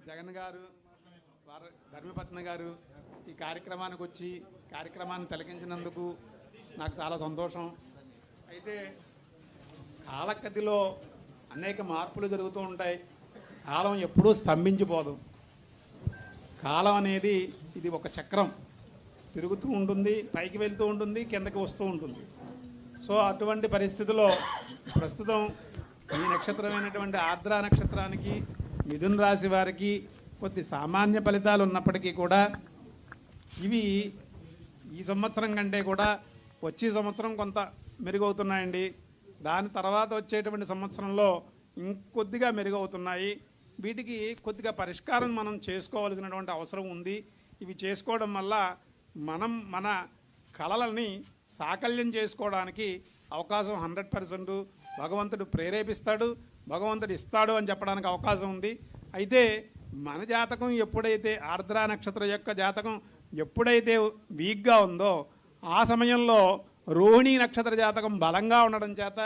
జగన్ గారు వారు ధర్మపత్ని గారు ఈ కార్యక్రమానికి వచ్చి కార్యక్రమాన్ని తిలకించినందుకు నాకు చాలా సంతోషం. అయితే కాలగతిలో అనేక మార్పులు జరుగుతూ ఉంటాయి. కాలం ఎప్పుడూ స్తంభించిపోదు. కాలం అనేది ఇది ఒక చక్రం, తిరుగుతూ ఉంటుంది, పైకి వెళ్తూ ఉంటుంది, కిందకి వస్తూ ఉంటుంది. సో అటువంటి పరిస్థితిలో ప్రస్తుతం ఈ నక్షత్రమైనటువంటి ఆర్ద్ర నక్షత్రానికి మిథున రాశి వారికి కొద్ది సామాన్య ఫలితాలు ఉన్నప్పటికీ కూడా ఇవి ఈ సంవత్సరం కంటే కూడా వచ్చే సంవత్సరం కొంత మెరుగవుతున్నాయండి. దాని తర్వాత వచ్చేటువంటి సంవత్సరంలో ఇంకొద్దిగా మెరుగవుతున్నాయి. వీటికి కొద్దిగా పరిష్కారం మనం చేసుకోవాల్సినటువంటి అవసరం ఉంది. ఇవి చేసుకోవడం వల్ల మనం మన కళలని సాకల్యం చేసుకోవడానికి అవకాశం 100% భగవంతుడు ప్రేరేపిస్తాడు, భగవంతుడు ఇస్తాడు అని చెప్పడానికి అవకాశం ఉంది. అయితే మన జాతకం ఎప్పుడైతే ఆర్ద్ర నక్షత్రం యొక్క జాతకం ఎప్పుడైతే వీక్గా ఉందో ఆ సమయంలో రోహిణీ నక్షత్ర జాతకం బలంగా ఉండడం చేత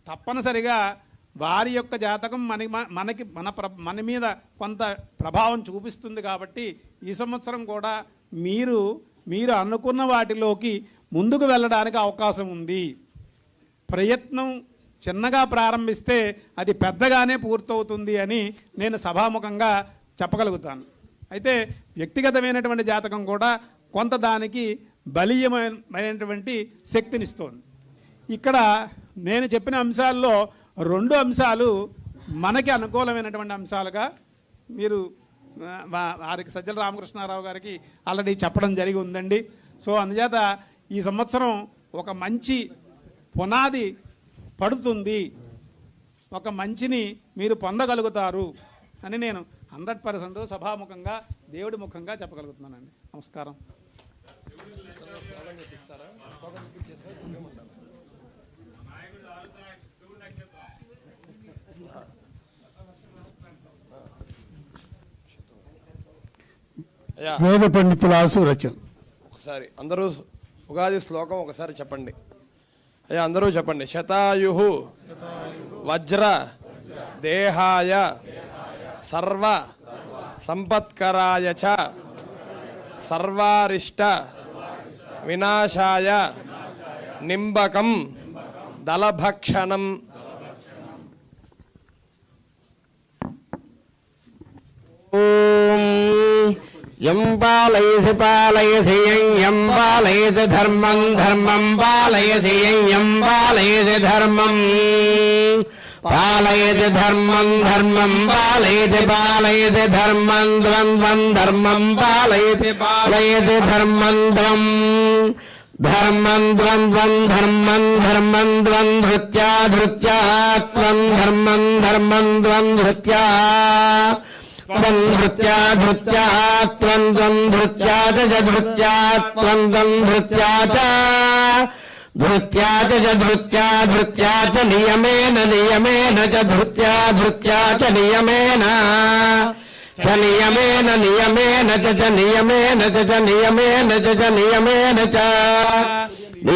తప్పనిసరిగా వారి యొక్క జాతకం మన మీద కొంత ప్రభావం చూపిస్తుంది. కాబట్టి ఈ సంవత్సరం కూడా మీరు అనుకున్న వాటిలోకి ముందుకు వెళ్ళడానికి అవకాశం ఉంది. ప్రయత్నం చిన్నగా ప్రారంభిస్తే అది పెద్దగానే పూర్తవుతుంది అని నేను సభాముఖంగా చెప్పగలుగుతాను. అయితే వ్యక్తిగతమైనటువంటి జాతకం కూడా కొంత దానికి బలీయమైనటువంటి శక్తినిస్తోంది. ఇక్కడ నేను చెప్పిన అంశాల్లో 2 అంశాలు మనకి అనుకూలమైనటువంటి అంశాలుగా మీరు వారికి సజ్జల రామకృష్ణారావు గారికి ఆల్రెడీ చెప్పడం జరిగి ఉందండి. సో అందుచేత ఈ సంవత్సరం ఒక మంచి పునాది పడుతుంది, ఒక మంచిని మీరు పొందగలుగుతారు అని నేను 100% సభాముఖంగా దేవుడి ముఖంగా చెప్పగలుగుతున్నానండి. నమస్కారం. వేద పండితుల ఆశీర్వచనం. ఒకసారి అందరూ ఉగాది శ్లోకం ఒకసారి చెప్పండి. అయ్యా అందరూ చెప్పండి. శతాయు వజ్ర దేహాయ సర్వ సంపత్కరాయ చ సర్వారిష్ట వినాశాయ నింబకం దళభక్షణం. యం పాలయసి పాలయసి యం పాలయసి ధర్మం ధర్మం పాలయసి యం పాలయసి ధర్మం పాలయతి ధర్మం ధర్మం పాలయతి పాలయతి ధర్మం ద్వంద్వం ధర్మం పాలయతి పాలయతి ధర్మం ద్వం ధర్మం ద్వంద్వం ధర్మం ధర్మం ద్వం ధృత్యా ధృత్యా త్వం ధర్మం ధర్మం ద్వం ధృత్యా త్వం ధృత్యా ధృత్యా త్వం త్వం ధృత్యా చ ధృత్యా త్వం త్వం ధృత్యా చ ధృత్యా చ ధృత్యా ధృత్యా చ నియమేన నియమేన చ ధృత్యా ధృత్యా చ నియమేన చ నియమేన నియమేన చ నియమేన చ నియమేన చ నియమేన చ